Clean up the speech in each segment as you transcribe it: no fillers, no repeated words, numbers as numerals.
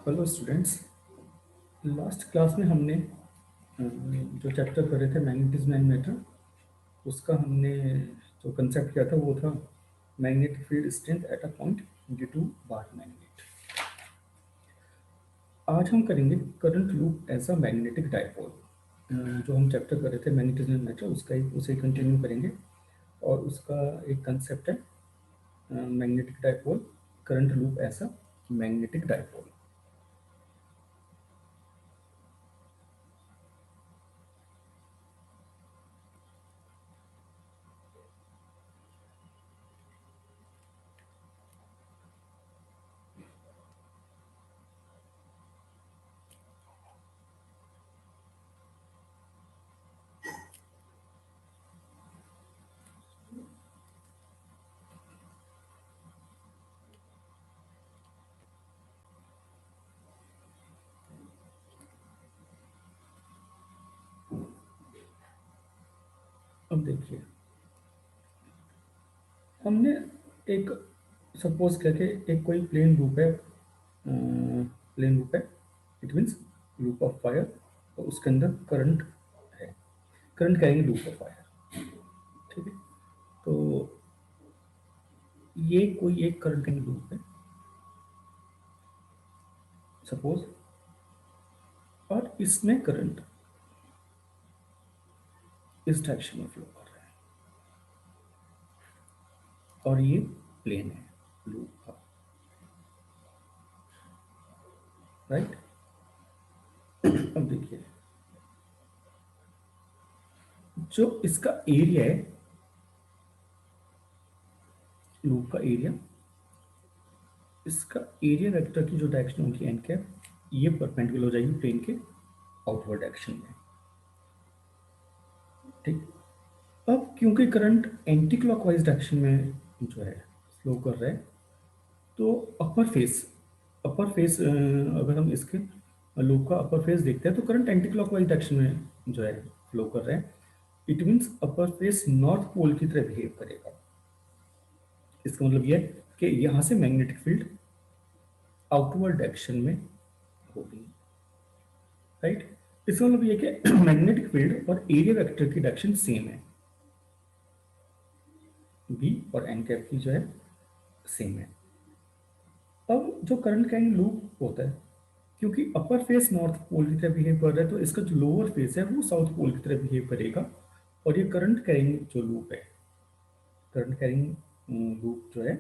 Hello students. Last class में हमने जो चैप्टर कर रहे थे मैग्नेटिज्म एंड मैटर, उसका हमने जो कंसेप्ट किया था वो था magnetic field strength at a point due to bar magnet. आज हम करेंगे current loop as a magnetic dipole. जो हम चैप्टर कर रहे थे मैग्नेटिज्म एंड मैटर, उसका ही उसे कंटिन्यू करेंगे। और उसका एक कंसेप्ट है magnetic dipole, current loop as a magnetic dipole. अब देखिए, हमने एक सपोज करके एक कोई प्लेन लूप है, प्लेन लूप है, it means loop of wire. और उसके अंदर करंट है, current carrying loop of wire. ठीक है, तो ये कोई एक करंट कैरिंग लूप है सपोज, और इसमें करंट इस डायरेक्शन में फ्लो कर रहा है, और ये प्लेन है लूप का, राइट। अब देखिए, जो इसका एरिया है, लूप का एरिया, इसका एरिया वेक्टर की जो डायरेक्शन होगी एन कैप, ये परपेंडिकुलर हो जाएगी प्लेन के आउटवर्ड डायरेक्शन में। ठीक। अब क्योंकि करंट एंटी क्लॉकवाइज डायरेक्शन में जो है फ्लो कर रहा है, तो अपर फेस अगर हम इसके लूप का अपर फेस देखते हैं तो करंट एंटी क्लॉकवाइज डायरेक्शन में जो है फ्लो कर रहा है। It means upper face north pole की तरह बिहेव करेगा। इसका मतलब यह है कि यहां से मैग्नेटिक फील्ड आउटवर्ड डायरेक्शन में होगी, राइट। इसका मतलब यह कि मैग्नेटिक फील्ड और एरिया वेक्टर की डायरेक्शन सेम है, बी और एन कैप की जो है सेम है। अब जो करंट कैरिंग लूप होता है, क्योंकि अपर फेस नॉर्थ पोल की तरह बिहेव कर रहा है, तो इसका जो लोअर फेस है वो साउथ पोल की तरह बिहेव करेगा। और ये करंट कैरिंग जो लूप है, करंट कैरिंग लूप जो है,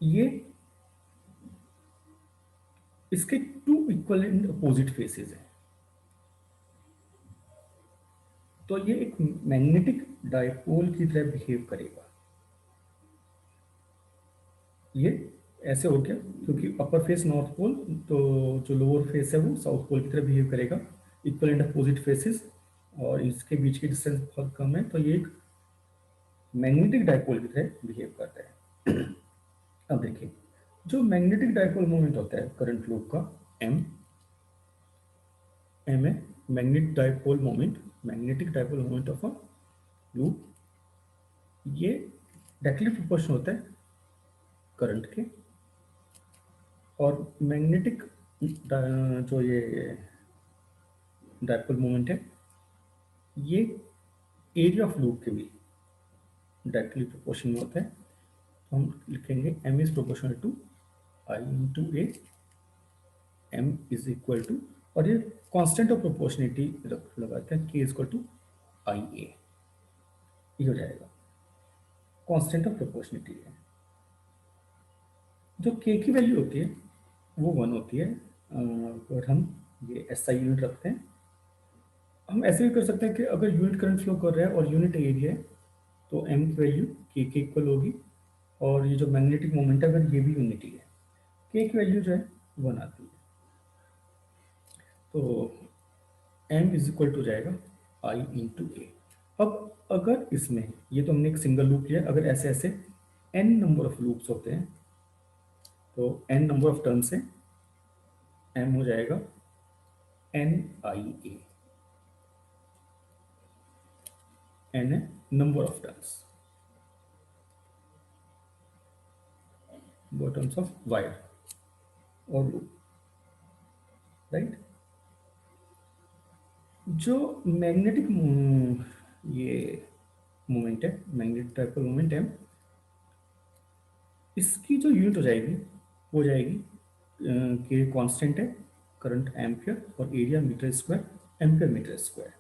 ये इसके two equal and opposite faces हैं। तो ये एक मैग्नेटिक डायपोल की तरह बिहेव करेगा। ये ऐसे हो गया क्योंकि अपर फेस नॉर्थ पोल, तो जो लोअर फेस है वो साउथ पोल की तरह बिहेव करेगा, इक्वल एंड अपोजिट फेसेस, और इसके बीच की डिस्टेंस बहुत कम है, तो ये एक मैग्नेटिक डायपोल की तरह बिहेव करता है। अब देखिए, जो मैग्नेटिक डायपोल मोमेंट होता है करंट लूप का, एम एम है magnetic dipole moment of a loop. ये डायरेक्टली प्रोपोर्शनल होता है करंट के। और मैग्नेटिक जो ये डायपोल मोमेंट है, ये एरिया ऑफ लूप के भी डायरेक्टली प्रोपोर्शनल होता है। तो हम लिखेंगे M is proportional to I into A, M is equal to, और ये कांस्टेंट ऑफ प्रोपोर्शनिटी लगाते हैं, K is equal to I A, ये हो जाएगा कांस्टेंट ऑफ प्रोपोर्शनिटी है। जो के की वैल्यू होती है वो 1 होती है। अगर हम ये एस आई यूनिट रखते हैं, हम ऐसे भी कर सकते हैं कि अगर यूनिट करंट फ्लो कर रहा है और यूनिट एरिया है, तो एम की वैल्यू के इक्वल होगी। और ये जो मैग्नेटिक मोमेंट है, अगर ये भी यूनिटी है, के की वैल्यू जो है 1 आती है। तो एम इज इक्वल टू जाएगा आई इंटू ए। अब अगर इसमें, ये तो हमने एक सिंगल लूप लिया, अगर ऐसे ऐसे एन नंबर ऑफ लूप्स होते हैं, तो एन नंबर ऑफ टर्म्स है, एम हो जाएगा एन आई ए, एन है number of terms, terms of wire. और लूप, राइट। जो मैग्नेटिक ये मोमेंट है, मैग्नेटिक डाइपोल मोमेंट है, इसकी जो यूनिट हो जाएगी वो जाएगी कि कांस्टेंट है करंट एम्पियर और area metre square, ampere metre square.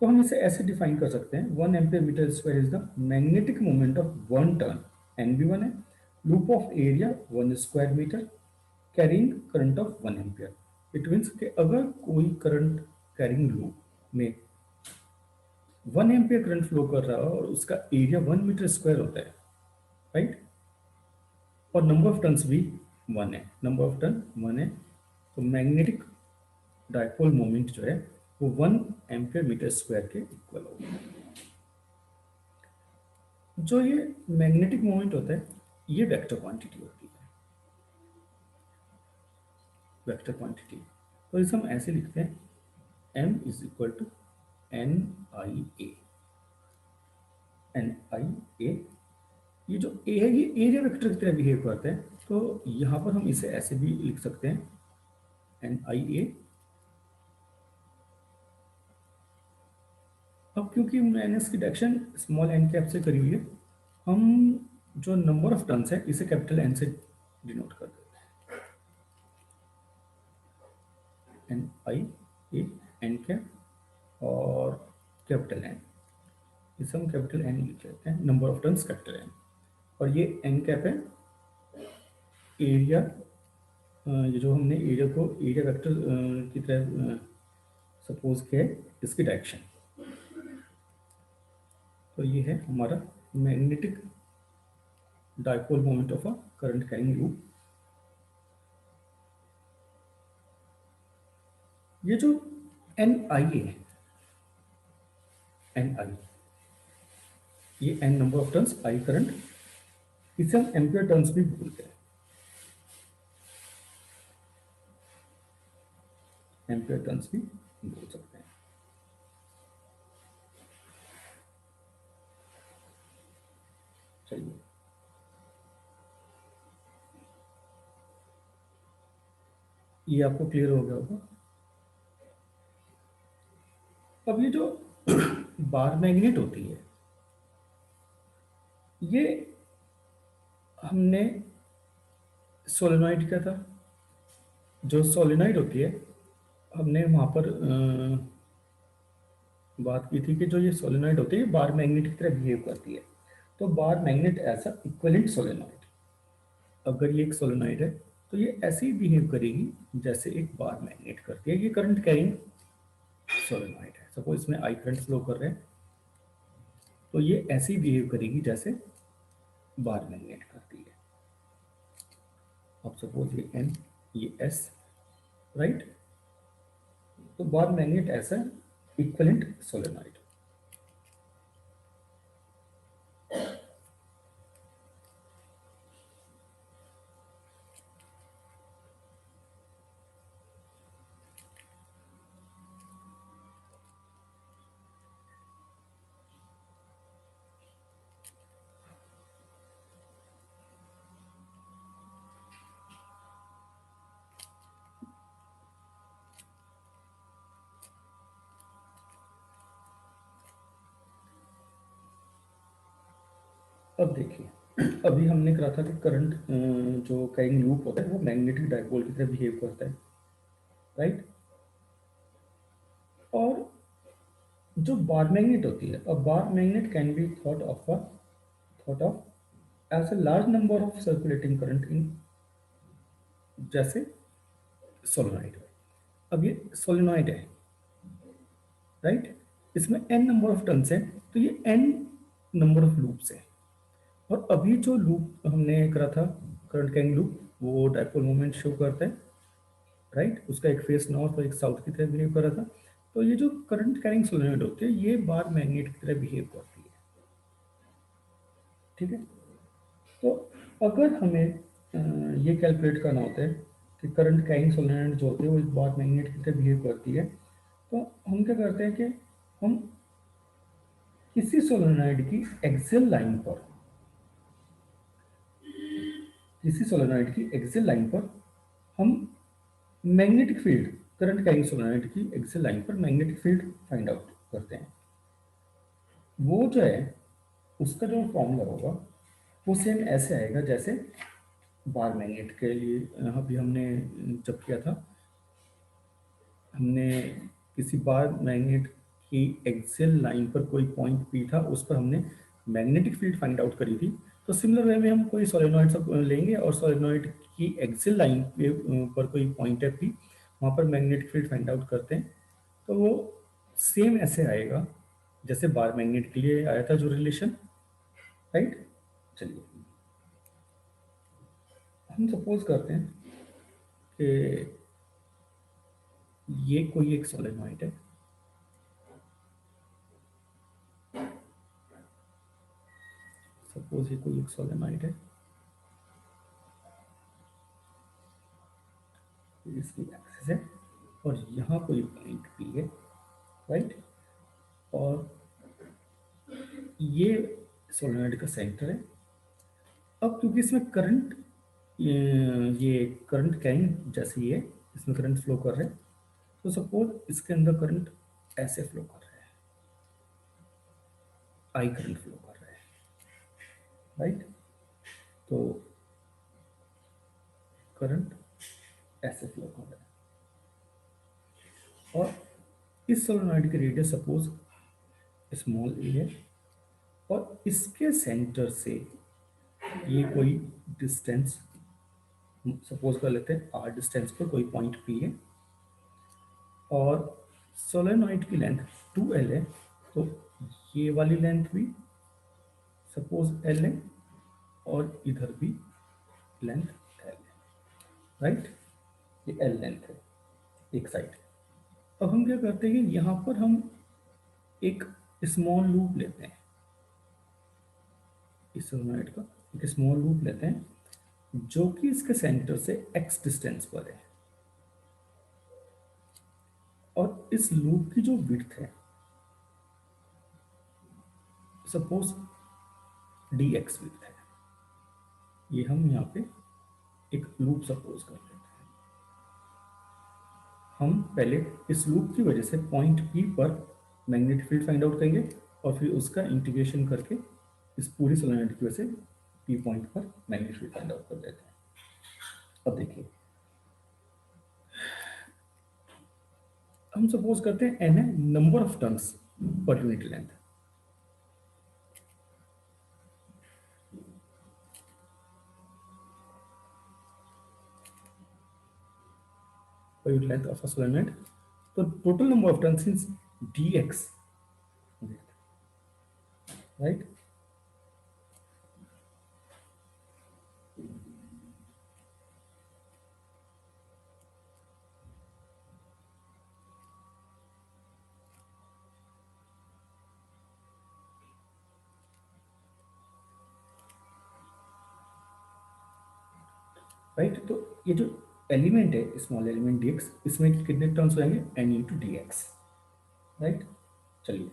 तो हम इसे ऐसे डिफाइन कर सकते हैं, 1 ampere metre square is the magnetic moment of one turn, N भी वन है, loop of area 1 square metre, carrying current of 1 ampere. It means कि अगर कोई करंट कैरिंग लूप में 1 एम्पियर करंट फ्लो कर रहा है और उसका एरिया 1 मीटर स्क्वायर होता है, राइट, और नंबर ऑफ टर्न्स भी 1 है, नंबर ऑफ टर्न 1 है, तो मैग्नेटिक डाइपोल मोमेंट जो है वो 1 एम्पियर मीटर स्क्वायर के इक्वल होगा। जो ये मैग्नेटिक मोमेंट होता है ये वेक्टर क्वांटिटी होती है, वेक्टर क्वांटिटी। तो इसे हम ऐसे लिखते हैं, m is equal to N I A, N I A. ये जो ए है ये एरिया वेक्टर की तरह बिहेव करते हैं, तो यहाँ पर हम इसे ऐसे भी लिख सकते हैं, एन आई ए। अब क्योंकि मैंने इसकी डायरेक्शन स्मॉल एन कैप से करी हुई है, हम जो नंबर ऑफ टर्न्स है इसे कैपिटल एन से डिनोट कर देते हैं, N I A, N cap और कैपिटल एन, इसे हम कैपिटल एन लिख लेते हैं, number of turns capital N. और ये एन कैप है एरिया, ये जो हमने एरिया को एरिया वेक्टर की तरह सपोज किया है, इसकी डायरेक्शन। तो ये है हमारा magnetic dipole moment of a current carrying loop. ये जो एन आई है, एन आई, ये N number of turns, I current, इसे हम एम्पियर टर्न्स भी बोलते हैं, एम्पियर टर्न्स भी बोल सकते हैं। चलिए, ये आपको क्लियर हो गया होगा। अब ये जो बार मैग्नेट होती है, ये हमने सोलेनॉइड का था, जो सोलेनॉइड होती है हमने वहाँ पर बात की थी कि जो ये सोलेनॉइड होती है बार मैग्नेट की तरह बिहेव करती है। तो बार मैग्नेट ऐसा इक्विवेलेंट सोलेनॉइड, अगर ये एक सोलेनॉइड है तो ये ऐसे ही बिहेव करेगी जैसे एक बार मैग्नेट करती है। ये करंट कैरिंग सोलेनॉइड है, सपोज इसमें आई करंट फ्लो कर रहे हैं, तो ये ऐसे ही बिहेव करेगी जैसे बार मैग्नेट करती है। अब सपोज ये एन, ये एस, राइट, तो बार मैग्नेट ऐसा इक्विवेलेंट सोलेनॉइड। अब देखिए, अभी हमने कहा था कि करंट जो कैरिंग लूप होता है वो मैग्नेटिक डाइपोल की तरह बिहेव करता है, राइट। और जो बार मैग्नेट होती है, अब bar magnet can be thought of as a large number of circulating current in, जैसे सोलेनॉइड। अब ये सोलेनॉइड है, राइट, इसमें एन नंबर ऑफ टर्न्स है, तो ये एन नंबर ऑफ लूप्स है। और अभी जो लूप हमने करा था करंट कैरिंग लूप, वो डाइपोल मोमेंट शो करता है, राइट, उसका एक फेस नॉर्थ और एक साउथ की तरह बिहेव कर रहा था। तो ये जो करंट कैरिंग सोलेनॉइड होती है ये बार मैग्नेट की तरह बिहेव करती है, ठीक है। तो अगर हमें ये कैलकुलेट करना होता है कि करंट कैरिंग सोलेनॉइड जो होती है वो एक बार मैग्नेट की तरह बिहेव करती है, तो हम क्या करते हैं कि हम किसी सोलेनॉइड की एक्सियल लाइन पर किसी सोलेनॉइड की एक्सियल लाइन पर हम magnetic field, current carrying solenoid की एक्सियल लाइन पर मैग्नेटिक फील्ड फाइंड आउट करते हैं। वो जो है उसका जो फॉर्मूला होगा वो सेम ऐसे आएगा जैसे बार मैग्नेट के लिए अभी हमने जब किया था, हमने किसी बार मैग्नेट की एक्सियल लाइन पर कोई पॉइंट पी था, उस पर हमने मैग्नेटिक फील्ड फाइंड आउट करी थी। तो सिमिलर वे में हम कोई सोलेनॉइड सब लेंगे और सोलेनॉइड की एक्सियल लाइन पर कोई पॉइंट है पी, वहाँ पर मैग्नेटिक फील्ड फाइंड आउट करते हैं। तो वो सेम ऐसे आएगा जैसे बार मैग्नेट के लिए आया था जो रिलेशन, राइट। चलिए हम सपोज करते हैं कि ये कोई एक सोलेनॉइड है, सपोज ये कोई एक सोलेनॉइड है, इसकी एक्सिस है और यहाँ कोई पॉइंट पी है, राइट। और ये सोलेनॉइड का सेंटर है। अब क्योंकि इसमें करंट, ये करंट कैरिंग जैसे ये इसमें करंट फ्लो कर रहे हैं, तो सपोज इसके अंदर करंट ऐसे फ्लो कर रहा है, आई करंट फ्लो कर रहा है, राइट। तो करंट ऐसे फ्लो कर रहा है और इस सोलेनॉइड की रेडियस सपोज स्मॉल ए है और इसके सेंटर से ये कोई डिस्टेंस सपोज कर लेते हैं आर डिस्टेंस पर कोई पॉइंट पी है और सोलेनॉइड की लेंथ 2L है, तो ये वाली लेंथ भी सपोज L है और इधर भी लेंथ L है, राइट। ये L लेंथ है एक साइड। अब हम क्या करते हैं कि यहाँ पर हम एक स्मॉल लूप लेते हैं, इस सोलेनॉइड का एक स्मॉल लूप लेते हैं जो कि इसके सेंटर से x डिस्टेंस पर है और इस लूप की जो विड्थ है सपोज dx विड्थ है, ये हम यहाँ पे एक लूप सपोज कर लेते हैं। हम पहले इस लूप की वजह से पॉइंट P पर मैग्नेटिक फील्ड फाइंड आउट करेंगे और फिर उसका इंटीग्रेशन करके इस पूरी सोलेनॉइड की वजह से P पॉइंट पर मैग्नेटिक फील्ड फाइंड आउट कर देते हैं। अब देखिए हम सपोज करते हैं n है number of turns per unit length, per unit length of a solenoid. So total number of turns is dx, right? Right, तो ये जो एलिमेंट है स्मॉल एलिमेंट dx, इसमें कितने टर्न्स हो जाएंगे n इंटू dx, राइट। चलिए,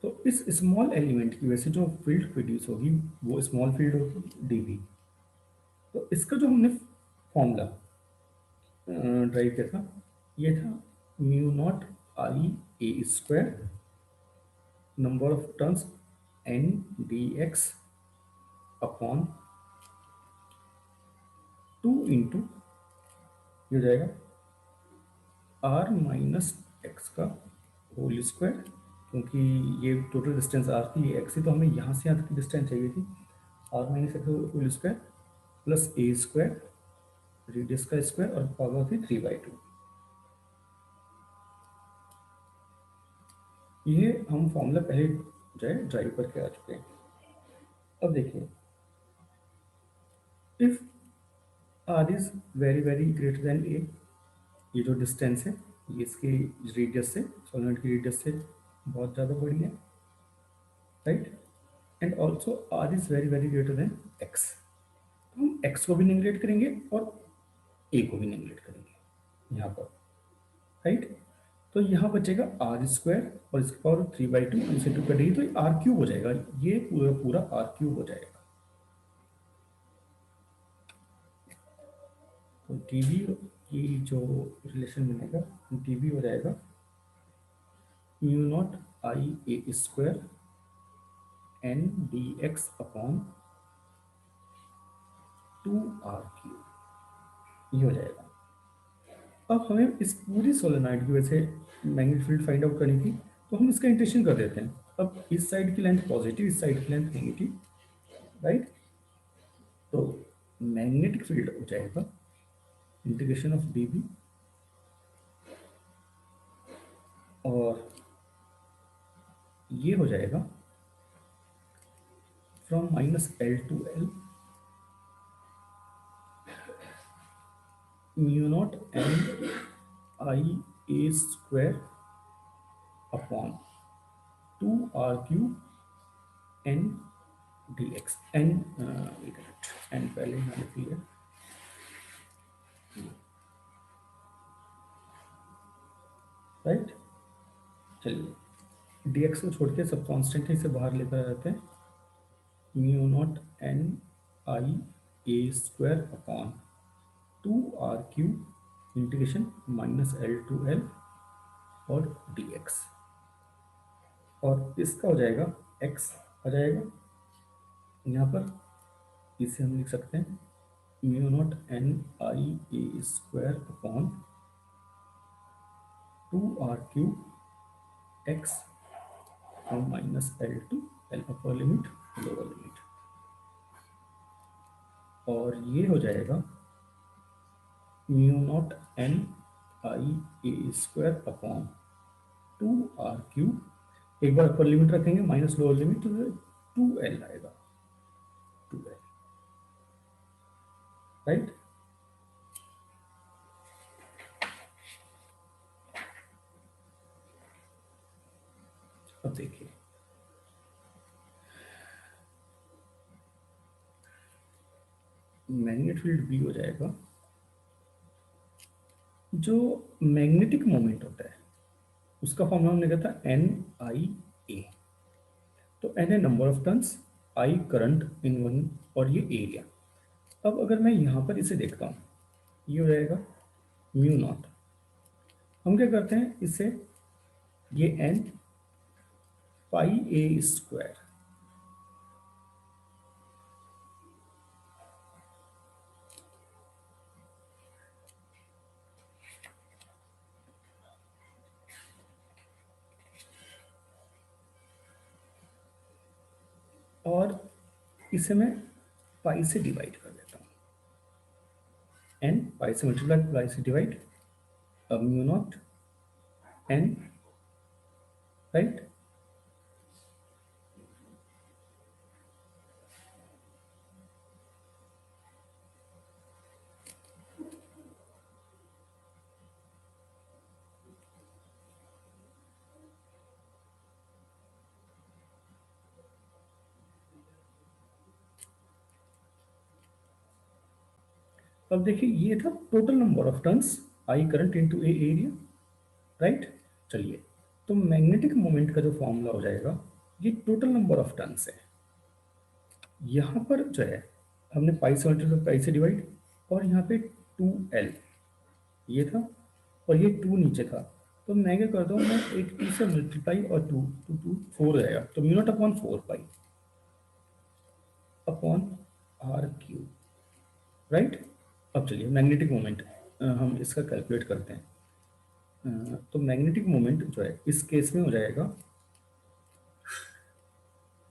तो इस स्मॉल एलिमेंट की वजह से जो फील्ड प्रोड्यूस होगी वो स्मॉल फील्ड होगी dv। तो इसका जो हमने फॉर्मूला ड्राइव किया था ये था mu naught I A square number of turns n dx upon 2 into ये हो जाएगा r माइनस एक्स का होल स्क्वायर, क्योंकि ये टोटल डिस्टेंस r थी, ये x थी, तो हमें यहाँ से यहाँ तक की डिस्टेंस चाहिए थी, r minus X whole square plus A square radius का स्क्वायर और पावर थी 3/2। ये हम फॉर्मूला पहले जो है ड्राइव करके आ चुके हैं। अब देखिए if r is very very greater than a, ये जो डिस्टेंस है ये इसकी रेडियस से सोलेनॉइड की रेडियस से बहुत ज़्यादा बड़ी है, right. And also r is very very greater than x, तो हम x को भी निगलेक्ट करेंगे और a को भी निगलेक्ट करेंगे यहाँ पर, राइट। तो यहाँ बचेगा आर स्क्वायर और इसके पावर 3/2 इसे टू कटेगी तो आर क्यूब हो जाएगा, ये पूरा पूरा आर क्यूब हो जाएगा। तो dv की जो रिलेशन बनेगा, dv हो जाएगा mu naught I A square N D X upon 2r Q, ये हो जाएगा। अब हमें इस पूरी सोलेनॉइड की वजह से मैग्नेटिक फील्ड फाइंड आउट करनी थी, तो हम इसका इंटीग्रेशन कर देते हैं। अब इस साइड की लेंथ पॉजिटिव, इस साइड की लेंथ नेगेटिव, राइट। तो मैग्नेटिक फील्ड हो जाएगा इंटीग्रेशन ऑफ dv, और ये हो जाएगा from -L to L mu naught N I A square upon 2r cube N D X. N N पहले यहाँ लिख लिया, राइट। चलिए dx को छोड़ के सब कांस्टेंट है, इसे बाहर लेकर आ जाते हैं। Mu naught N I A square upon 2r cube integration -L to L और dx, और इसका हो जाएगा x आ जाएगा यहाँ पर, इसे हम लिख सकते हैं mu naught N I A square upon 2r cube x from -L to L, upper limit lower limit, और ये हो जाएगा mu naught N I A square upon 2r cube, एक बार अपर लिमिट रखेंगे माइनस लोअर लिमिट, तो 2L आएगा, 2L, right. अब देखिए मैग्नेट फील्ड B हो जाएगा, जो मैग्नेटिक मोमेंट होता है उसका फॉर्मूला हमने कहा था NIA। तो N है number of turns, I current in one, और ये एरिया। अब अगर मैं यहाँ पर इसे देखता हूँ, ये हो जाएगा म्यू नॉट, हम क्या करते हैं इससे, ये N पाई ए स्क्वायर, और इसे मैं पाई से डिवाइड कर देता हूँ, N पाई से मल्टीप्लाई, पाई से डिवाइड, अब म्यू नॉट N, राइट। अब देखिए ये था total number of turns, I current into A area, right. चलिए, तो मैग्नेटिक मोमेंट का जो फॉर्मूला हो जाएगा, ये टोटल नंबर ऑफ टर्न्स है। यहाँ पर जो है हमने पाई से मल्टीप्लाई, पाई से डिवाइड, और यहाँ पे 2L ये था, और ये 2 नीचे था, तो मैं क्या करता हूँ, मैं एक 2 से मल्टीप्लाई और 2 2 2 4 हो जाएगा, तो mu naught upon 4 pi upon r Q, right. अब चलिए मैग्नेटिक मोमेंट हम इसका कैलकुलेट करते हैं। तो मैग्नेटिक मोमेंट जो है इस केस में हो जाएगा,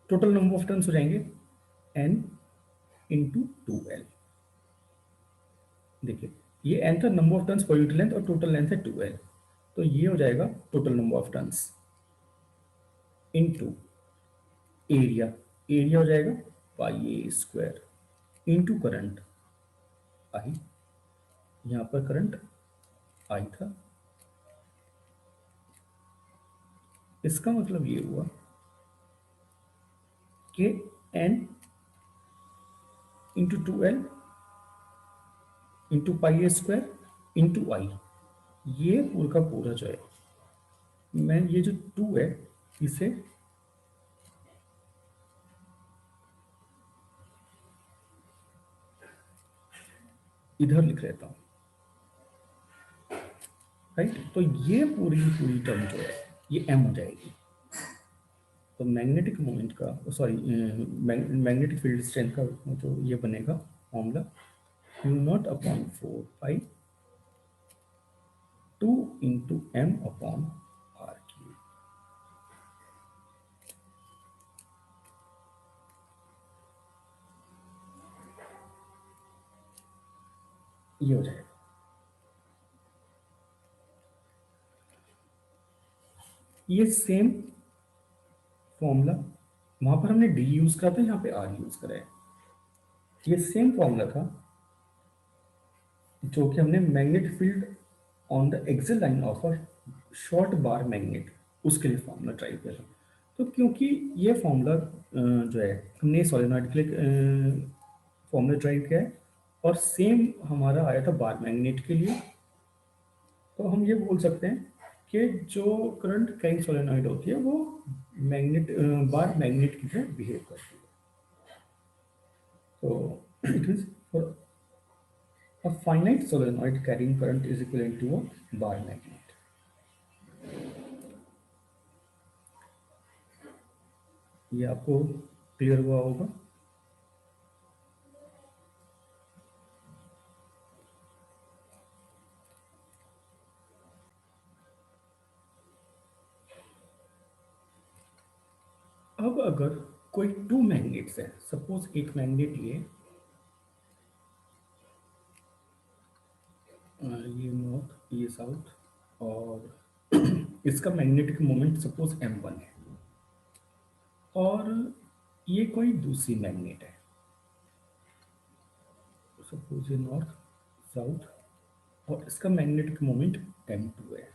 टोटल नंबर ऑफ टर्न्स हो जाएंगे n इंटू 2L। देखिए ये n था number of turns per unit length, और टोटल लेंथ है 2L, तो ये हो जाएगा total number of turns into area, area हो जाएगा पाई A square into current I, यहाँ पर करंट आई था। इसका मतलब ये हुआ कि n into 2L into pi A square into I, ये पूरा का पूरा जो है, मैं ये जो 2 है इसे इधर लिख लेता हूँ, राइट। तो ये पूरी की पूरी टर्म जो है ये m हो जाएगी। तो मैग्नेटिक मोमेंट का, सॉरी, मैग्नेटिक फील्ड स्ट्रेंथ का जो ये बनेगा फॉर्मूला, म्यू नॉट अपॉन 4 पाई 2 into m upon r cube. ये हो जाएगा। ये सेम फॉर्मूला वहां पर हमने डी यूज करा था, यहाँ पे आर यूज करा है। ये सेम फॉर्मूला था जो कि हमने magnetic field on the axial line of a short bar magnet, उसके लिए फॉर्मूला ट्राई किया था। तो क्योंकि ये फॉर्मूला जो है हमने सोलेनॉइड के लिए फॉर्मूला ट्राई किया है और सेम हमारा आया था बार मैग्नेट के लिए, तो हम ये बोल सकते हैं कि जो करंट कैरिंग सोलेनॉइड होती है वो मैग्नेट बार मैग्नेट की तरह बिहेव करती है। तो it is for a finite solenoid carrying current is equivalent to a bar magnet. ये आपको क्लियर हुआ होगा। अब अगर कोई टू मैग्नेट्स है, सपोज एक मैग्नेट ये नॉर्थ ये साउथ, और इसका मैग्नेटिक मोमेंट सपोज m1 है, और ये कोई दूसरी मैग्नेट है, सपोज ये नॉर्थ साउथ, और इसका मैग्नेटिक मोमेंट m2 है,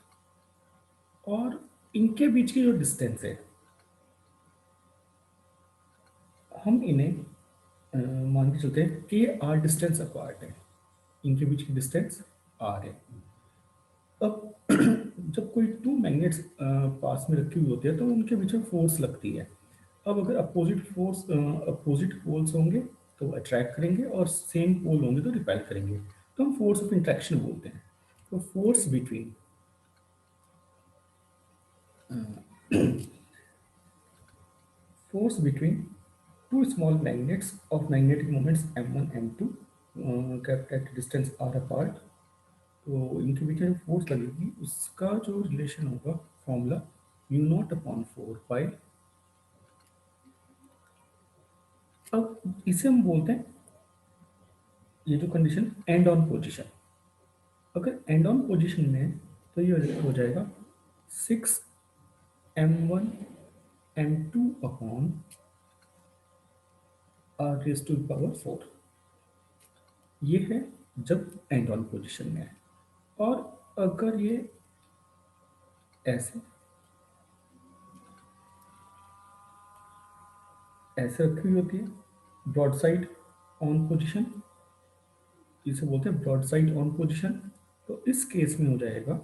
और इनके बीच की जो डिस्टेंस है हम इन्हें मान के चलते हैं कि ये आर डिस्टेंस अपार्ट है, इनके बीच की डिस्टेंस आर है। अब जब कोई टू मैग्नेट्स पास में रखी हुई होती है तो उनके बीच में फोर्स लगती है। अब अगर अपोजिट पोल्स होंगे तो अट्रैक्ट करेंगे और सेम पोल होंगे तो रिपेल करेंगे, तो हम फोर्स ऑफ इंट्रैक्शन बोलते हैं। तो force between two small magnets of magnetic moments m1 m2 kept at distance r apart, तो इनके बीच में फोर्स लगेगी, उसका जो रिलेशन होगा फॉर्मूला म्यू नॉट अपॉन 4 पाई। अब इसे हम बोलते हैं, ये जो कंडीशन एंड ऑन पोजीशन, अगर एंड ऑन पोजीशन में है तो ये हो जाएगा 6m1 m2 अपॉन r⁴। ये है जब एंड ऑन पोजीशन में है। और अगर ये ऐसे ऐसे रखी हुई होती है ब्रॉड साइड ऑन पोजीशन, इसे बोलते हैं ब्रॉड साइड ऑन पोजीशन, तो इस केस में हो जाएगा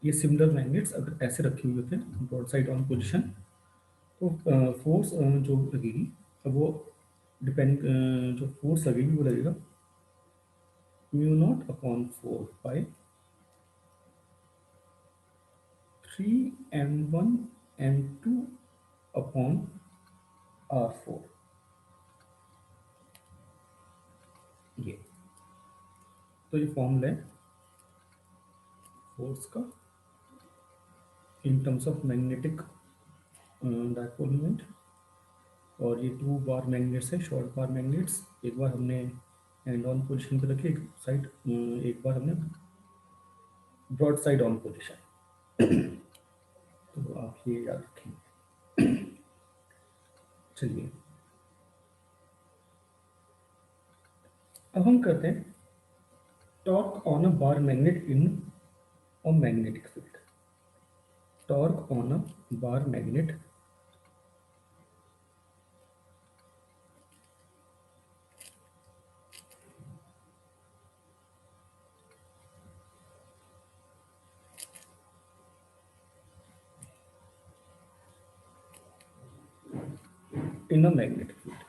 ये सिमिलर मैग्नेट्स अगर ऐसे रखे हुए होते हैं ब्रॉड साइड ऑन पोजीशन, तो फोर्स जो लगेगी वो डिपेंड, जो फोर्स लगेगी वो लगेगा म्यू नॉट अपॉन 4 पाई 3m1 m2 अपॉन r4। ये तो ये फॉर्मूला है फोर्स का in terms of magnetic dipole moment. और ये टू बार मैग्नेट्स है, शॉर्ट बार मैग्नेट्स, एक बार हमने एंड ऑन पोजीशन पे रखे, एक साइड, एक बार हमने ब्रॉड साइड ऑन पोजीशन। तो आप ये याद रखेंगे। चलिए अब हम करते हैं torque on a bar magnet in a magnetic field. Torque on a bar magnet in a magnetic field.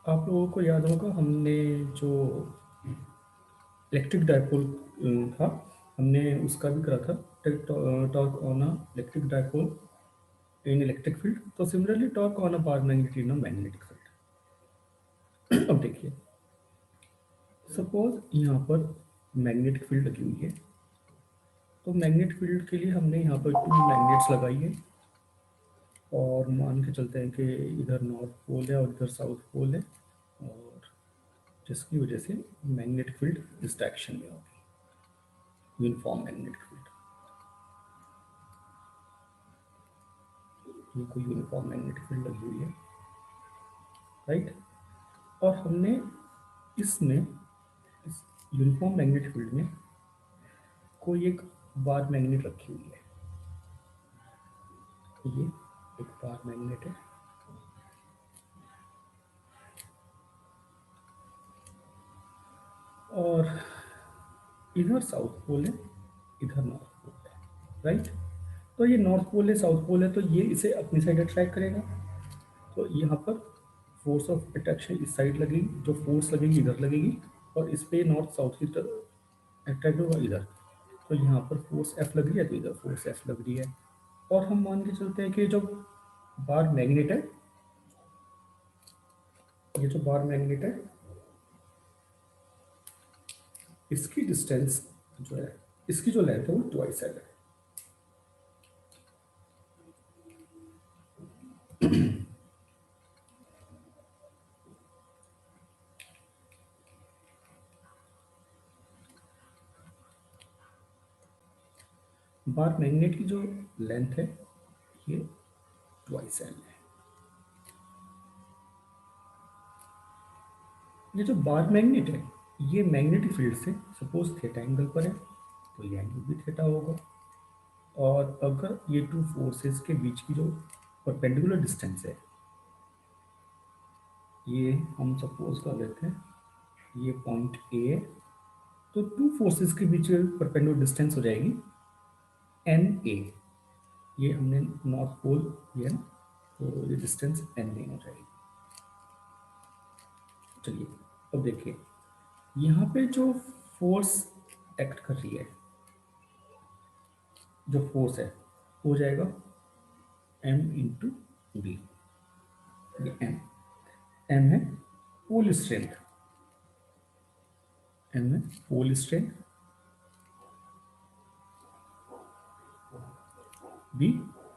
आप लोगों को याद होगा हमने जो इलेक्ट्रिक डायपोल था, हमने उसका भी करा था, torque on a electric dipole in electric field. तो similarly torque on a bar magnet in a magnetic field. अब देखिए, सपोज यहाँ पर मैग्नेटिक फील्ड लगी हुई है, तो मैग्नेट फील्ड के लिए हमने यहाँ पर 2 मैग्नेट्स लगाई है, और मान के चलते हैं कि इधर नॉर्थ पोल है और इधर साउथ पोल है, और जिसकी वजह से मैग्नेटिक फील्ड इस डायरेक्शन में होगी, यूनिफॉर्म मैग्नेटिक फील्ड। ये कोई यूनिफॉर्म मैग्नेटिक फील्ड लगी हुई है, राइट। और हमने इसमें, इस यूनिफॉर्म मैग्नेटिक फील्ड में कोई एक बार मैग्नेट रखी हुई है। ये एक बार मैग्नेट है, और इधर साउथ पोल है, इधर नॉर्थ पोल है, राइट। तो ये नॉर्थ पोल है, साउथ पोल है, तो ये इसे अपनी साइड अट्रैक्ट करेगा। तो यहाँ पर फोर्स ऑफ अट्रैक्शन इस साइड लगेगी, जो फोर्स लगेगी इधर लगेगी, और इस पे नॉर्थ साउथ की तरफ अट्रैक्ट होगा इधर। तो यहाँ पर फोर्स एफ लग रही है, तो इधर फोर्स एफ लग रही है। और हम मान के चलते हैं कि जो बार मैग्नेट है, ये जो बार मैग्नेट है, इसकी डिस्टेंस जो है, इसकी जो लेंथ है वो ट्वाइस एल है। बार मैग्नेट की जो लेंथ है ये ट्वाइस एल है। ये जो बार मैग्नेट है, ये मैग्नेटिक फील्ड से सपोज थीटा एंगल पर है, तो ये एंगल भी थीटा होगा। और अगर ये 2 फोर्सेस के बीच की जो परपेंडिकुलर डिस्टेंस है, ये हम सपोज कर लेते हैं ये पॉइंट ए है, तो 2 फोर्सेस के बीच परपेंडिकुलर डिस्टेंस हो जाएगी एन ए। ये हमने नॉर्थ पोल लिया ना, तो ये डिस्टेंस एन ए हो जाएगी। चलिए अब देखिए, यहाँ पे जो फोर्स एक्ट कर रही है, जो फोर्स है, हो जाएगा एम इंटू बी। ये एम है पोल स्ट्रेंथ, एम है pole strength, B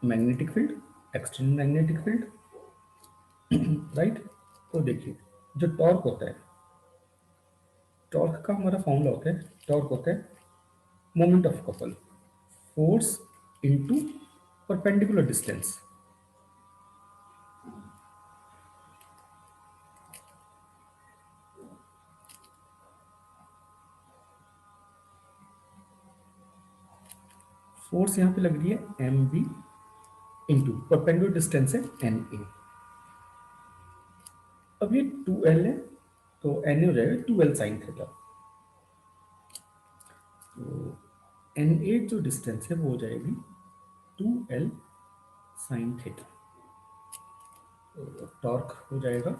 magnetic field, external magnetic field, right. तो देखिए, जो टॉर्क होता है, टॉर्क का हमारा फॉर्मूला होता है, टॉर्क होता है moment of couple, force into perpendicular distance. Force यहाँ पे लग रही है M B into perpendicular distance है एन ए। अब ये 2L है, तो एन ए हो जाएगा 2L साइन थीटा। तो एन ए जो डिस्टेंस है वो हो जाएगी 2L साइन थीटा। तो टॉर्क हो जाएगा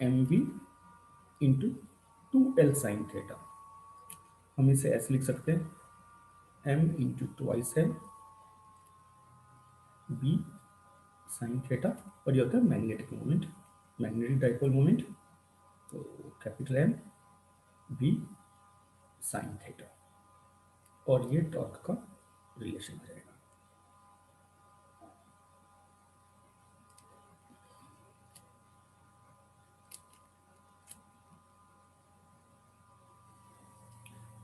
M B into 2L sine theta. हम इसे ऐसे लिख सकते हैं M into twice L B sine theta, और ये होता है magnetic moment, magnetic dipole moment. तो capital M B sine theta, और ये टॉर्क का रिलेशन आ जाएगा।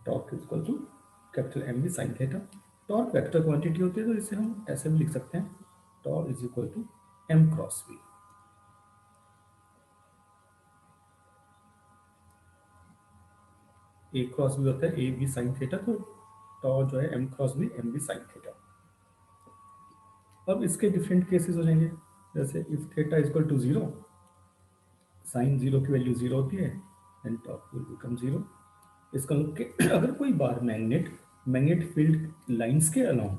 Torque is equal to capital M B sine theta. Torque vector quantity होती है, तो इसे हम ऐसे भी लिख सकते हैं, torque is equal to M cross B. A cross B होता है ए बी साइन थीटा, तो टॉर्क जो है M cross B M B sine theta. अब इसके डिफरेंट केसेस हो जाएंगे, जैसे if theta is equal to zero, sine zero की वैल्यू जीरो होती है, and torque will become zero. इसका मतलब कि अगर कोई बार मैग्नेट फील्ड लाइंस के अलोंग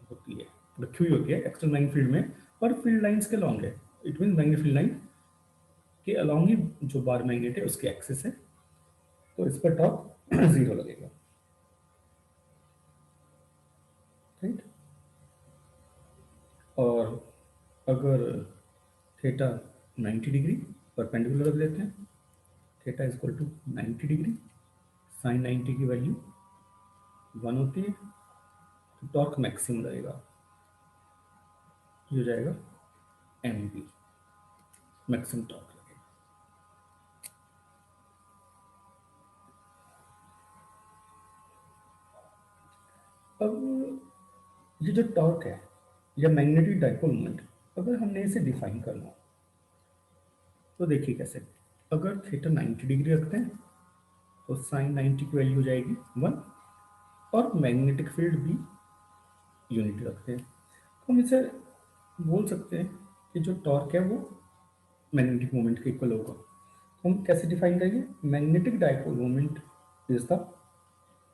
होती है, रखी हुई होती है एक्सटर्नल मैग्नेट फील्ड में, पर फील्ड लाइंस के अलोंग है, it mean magnet field line के अलॉन्ग ही जो बार मैग्नेट है उसकी एक्सिस है, तो इस पर टॉर्क 0 लगेगा, राइट। और अगर थीटा 90 डिग्री परपेंडिकुलर रख देते हैं, theta is equal to 90 degree, sine 90 की वैल्यू 1 होती है, तो टॉर्क मैक्सिमम रहेगा, ये हो जाएगा एम बी, मैक्सिमम टॉर्क लगेगा। अब ये जो टॉर्क है या मैग्नेटिक डाइपोल मोमेंट, अगर हमने इसे डिफाइन करना हो तो देखिए कैसे, अगर थीटा 90 डिग्री रखते हैं तो साइन 90 की वैल्यू हो जाएगी 1, और मैग्नेटिक फील्ड भी यूनिट रखते हैं, तो हम इसे बोल सकते हैं कि जो टॉर्क है वो मैग्नेटिक मोमेंट के इक्वल होगा। तो हम कैसे डिफाइन करेंगे, magnetic dipole moment is the,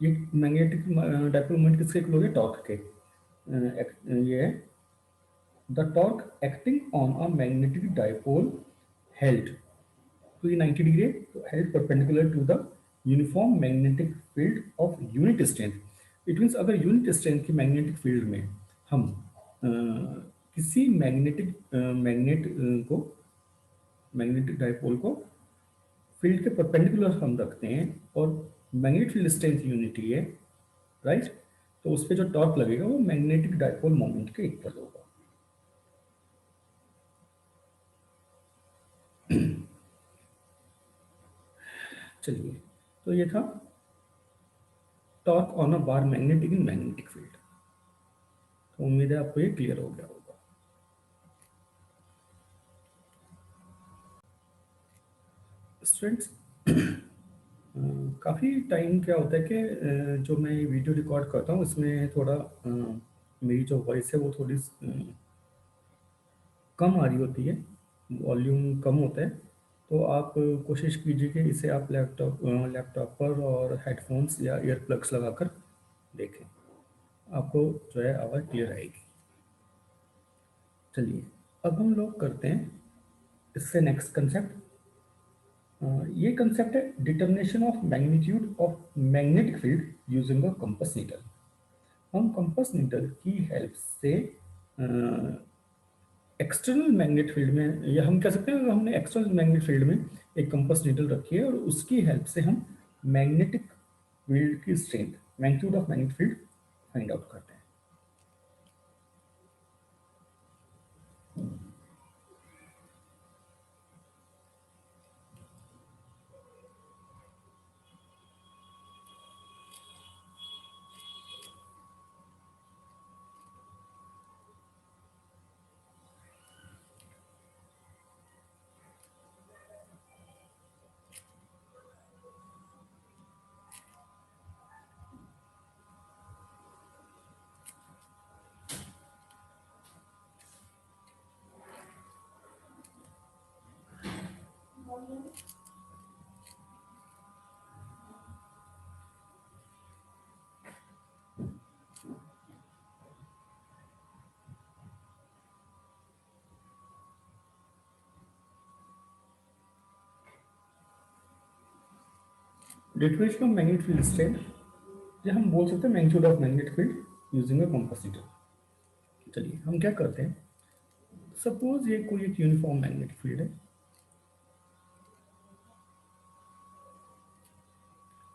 ये मैग्नेटिक डाइपोल मोमेंट किसके इक्वल हो गया, टॉर्क के, ये है the torque acting on a magnetic dipole held, तो ये 90 डिग्री है, तो held perpendicular to the uniform magnetic field of unit strength. It means अगर यूनिट स्ट्रेंथ की मैग्नेटिक फील्ड में हम किसी मैग्नेटिक मैग्नेट को, मैग्नेटिक डाइपोल को फील्ड के परपेंडिकुलर हम रखते हैं और मैग्नेटिक फील्ड स्ट्रेंथ यूनिटी है, राइट, तो उस पर जो टॉर्क लगेगा वो मैग्नेटिक डाइपोल मोमेंट के इक्वल होगा। चलिए, तो ये था torque on a bar magnetic in magnetic field, तो उम्मीद है आपको ये क्लियर हो गया होगा। स्टूडेंट्स, काफ़ी टाइम क्या होता है कि जो मैं वीडियो रिकॉर्ड करता हूँ इसमें थोड़ा मेरी जो वॉइस है वो थोड़ी कम आ रही होती है, वॉल्यूम कम होता है, तो आप कोशिश कीजिए कि इसे आप लैपटॉप पर और हेडफोन्स या ईयर प्लग्स लगाकर देखें, आपको जो है आवाज़ क्लियर आएगी। चलिए, अब हम लोग करते हैं इससे नेक्स्ट कंसेप्ट। ये कंसेप्ट है determination of magnitude of magnetic field using a compass needle. हम कंपास नीडल की हेल्प से एक्सटर्नल मैग्नेट फील्ड में, या हम कह सकते हैं हमने एक्सटर्नल मैग्नेट फील्ड में एक कंपास नीडल रखी है और उसकी हेल्प से हम मैग्नेटिक फील्ड की strength, magnitude of magnetic field find out करते हैं। Determination of magnetic field strength, या हम बोल सकते हैं magnitude of magnetic field using a compass needle. चलिए, हम क्या करते हैं, सपोज ये कोई एक यूनिफॉर्म मैग्नेटिक फील्ड है,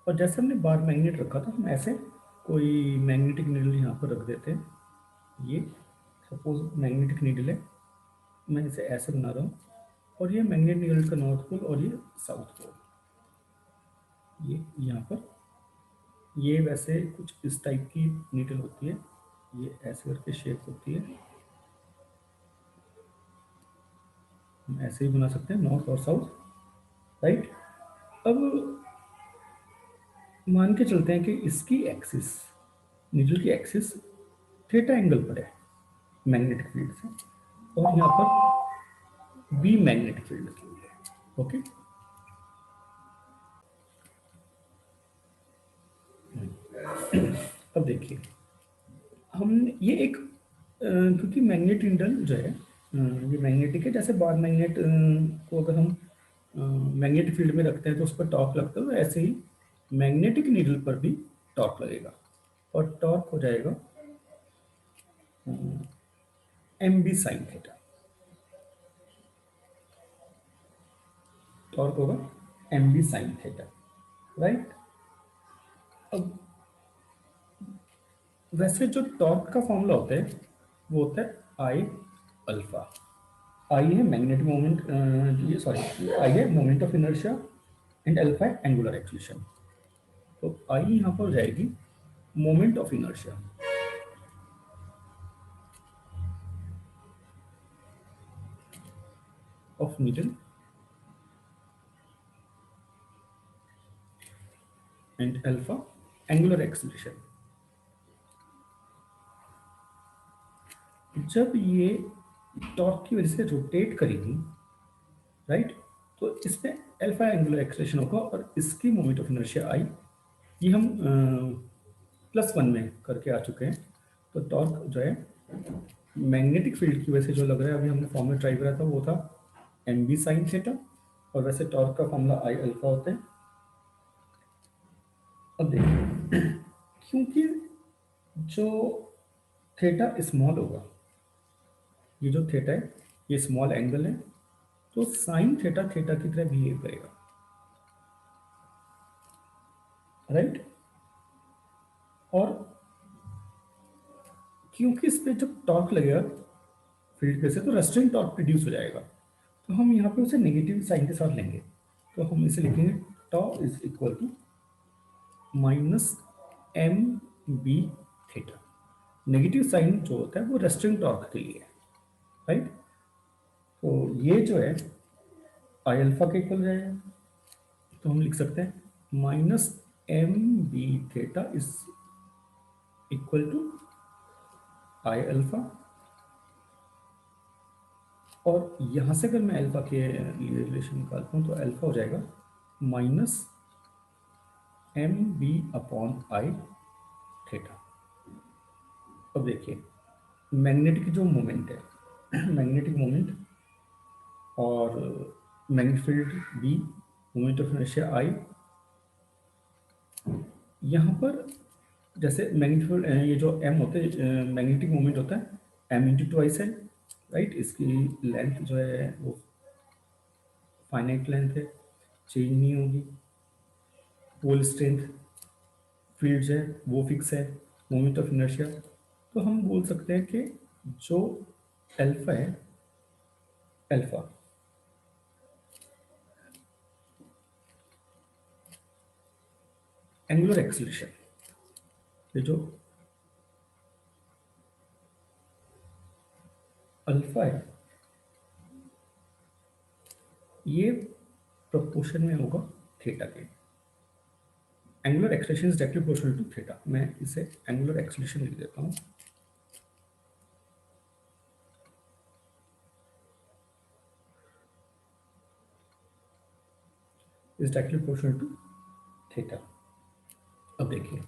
और जैसे हमने बार मैग्नेट रखा था, हम ऐसे कोई मैग्नेटिक नीडल यहाँ पर रख देते हैं। ये सपोज मैग्नेटिक नीडल है, मैं इसे ऐसे बना रहा हूँ, और ये मैग्नेट नीडल का नॉर्थ पोल और ये साउथ पोल, ये यहाँ पर, ये वैसे कुछ इस टाइप की नीडल होती है, ये ऐसे करके शेप होती है, हम ऐसे ही बना सकते हैं नॉर्थ और साउथ, राइट। अब मान के चलते हैं कि इसकी एक्सिस, नीडल की एक्सिस थीटा एंगल पर है मैग्नेटिक फील्ड से, और यहाँ पर बी मैग्नेटिक फील्ड की हुई है, ओके। अब देखिए, हम ये एक क्योंकि मैग्नेट इंडल जो है ये मैग्नेटिक है, जैसे बार मैग्नेट को अगर हम मैग्नेटिक फील्ड में रखते हैं तो उस पर टॉर्क लगता है, तो ऐसे ही मैग्नेटिक नीडल पर भी टॉर्क लगेगा और टॉर्क हो जाएगा M B sine theta. Torque होगा M B sine theta, right. अब वैसे जो टॉर्क का फॉर्मूला होता है वो होता है आई अल्फा। आई है मैग्नेटिक मोमेंट, सॉरी आई है moment of inertia and alpha है एंगुलर एक्सीलरेशन। तो आई यहाँ पर हो जाएगी moment of inertia of needle and alpha angular acceleration. जब ये टॉर्क की वजह से रोटेट करेगी, राइट, तो इसमें अल्फा एंगुलर एक्सीलरेशन होगा और इसकी मोमेंट ऑफ इनर्शिया आई, ये हम +1 में करके आ चुके हैं। तो टॉर्क जो है मैग्नेटिक फील्ड की वजह से जो लग रहा है, अभी हमने फॉर्मूला ट्राई करा था वो था एम बी साइन थीटा, और वैसे टॉर्क का फॉर्मूला आई अल्फा होता है। अब देखिए क्योंकि जो थीटा स्मॉल होगा, ये जो थीटा है ये स्मॉल एंगल है, तो साइन थीटा थीटा की तरह बिहेव करेगा, राइट। और क्योंकि इस पे जब टॉर्क लगेगा फील्ड पे से तो रेस्टिंग टॉर्क प्रोड्यूस हो जाएगा, तो हम यहाँ पे उसे नेगेटिव साइन के साथ लेंगे। तो हम इसे लिखेंगे tau is equal to minus M B theta. Negative sign जो होता है वो रेस्टिंग टॉर्क के लिए है, राइट। तो ये जो है आई अल्फा के इक्वल जाएगा, तो हम लिख सकते हैं minus M B theta is equal to I alpha. और यहाँ से अगर मैं अल्फा के लिए रिलेशन निकालता हूँ तो अल्फा हो जाएगा minus M B upon I theta. अब देखिए मैग्नेटिक जो मोमेंट है मैग्नेटिक मोमेंट और magnetic field B, moment of inertia I, यहाँ पर जैसे मैग्नेटिक फील्ड ये जो एम होते हैं मैग्नेटिक मोमेंट होता है एम इंटू ट्वाइस है, राइट। इसकी लेंथ जो है वो फाइनाइट लेंथ है, चेंज नहीं होगी। पोल स्ट्रेंथ फील्ड जो है वो फिक्स है, मोमेंट ऑफ इनर्शिया। तो हम बोल सकते हैं कि जो अल्फा है, अल्फा एंगुलर एक्सीलरेशन, ये जो अल्फा है ये प्रोपोर्शन में होगा थीटा के। Angular acceleration is directly proportional to theta. मैं इसे एंगुलर एक्सीलरेशन लिख देता हूँ। Is directly proportional to theta. अब देखिए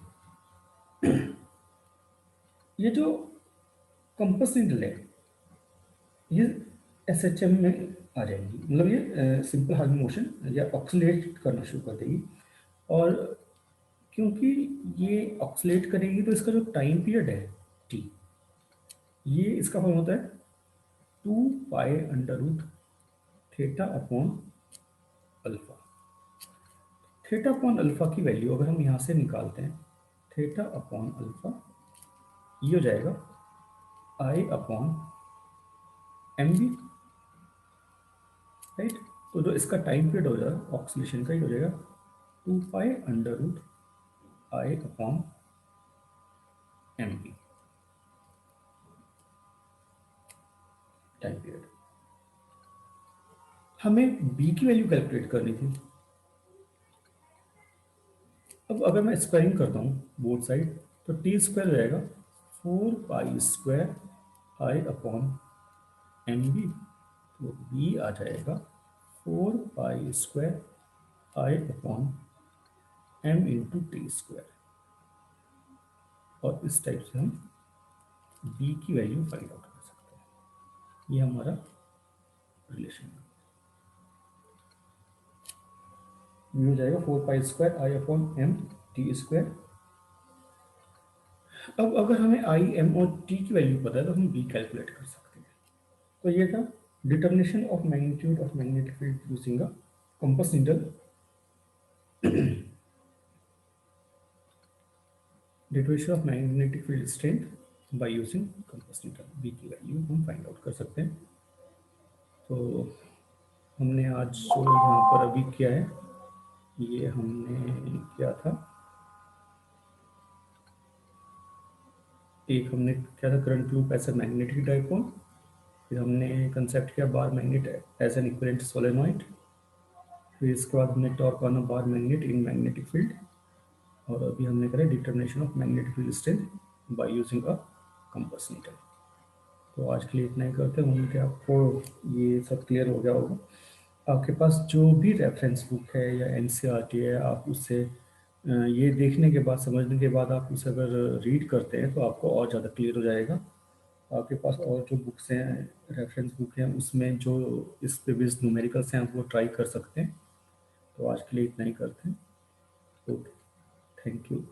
ये जो कंपस नीडल है ये एस एच एम में आ जाएगी, मतलब ये सिंपल हार्मोनिक मोशन या ऑक्सीलेट करना शुरू कर देगी। और क्योंकि ये ऑक्सीलेट करेगी तो इसका जो टाइम पीरियड है टी, ये इसका फॉर्म होता है 2 pi under root theta upon alpha. Theta upon alpha की वैल्यू अगर हम यहाँ से निकालते हैं, थीटा अपॉन अल्फा ये हो जाएगा आई अपॉन एम बी, राइट। तो जो इसका टाइम पीरियड हो जाएगा ऑक्सीलेशन का ही हो जाएगा 2 pi under root I upon M B time period. हमें बी की वैल्यू कैलकुलेट करनी थी। अब अगर मैं स्क्वायरिंग करता हूँ बोथ साइड तो टी स्क्वायर हो जाएगा 4 pi square I upon M B. तो बी आ जाएगा 4 pi square I upon M into T square. और इस टाइप से हम बी की वैल्यू फाइंड आउट कर सकते हैं। ये हमारा रिलेशन है। ये हो जाएगा 4 पाई स्क्वायर I/m t²। अब अगर हमें आई एम और टी की वैल्यू पता है तो हम बी कैलकुलेट कर सकते हैं। तो ये था determination of magnitude of magnetic field using a compass needle. Determination of magnetic field strength by using compass needle, B की वैल्यू हम फाइंड आउट कर सकते हैं। तो हमने आज जो यहाँ पर अभी किया है, ये हमने किया था, एक हमने क्या था, current loop as a magnetic dipole, फिर हमने कंसेप्ट किया bar magnet as an equivalent solenoid, फिर इसके बाद हमने torque on a bar magnet in magnetic field, और अभी हमने करा determination of magnetic field strength by using a compass needle. तो आज के लिए इतना ही करते हैं, उम्मीद है आपको ये सब क्लियर हो गया होगा। आपके पास जो भी रेफरेंस बुक है या एनसीईआरटी है, आप उससे ये देखने के बाद, समझने के बाद आप उसे अगर रीड करते हैं तो आपको और ज़्यादा क्लियर हो जाएगा। आपके पास और जो बुक्स हैं, रेफरेंस बुक हैं, उसमें जो इस पे बेस्ड न्यूमेरिकल्स हैं आप वो ट्राई कर सकते हैं। तो आज के लिए इतना ही करते हैं। Okay, thank you.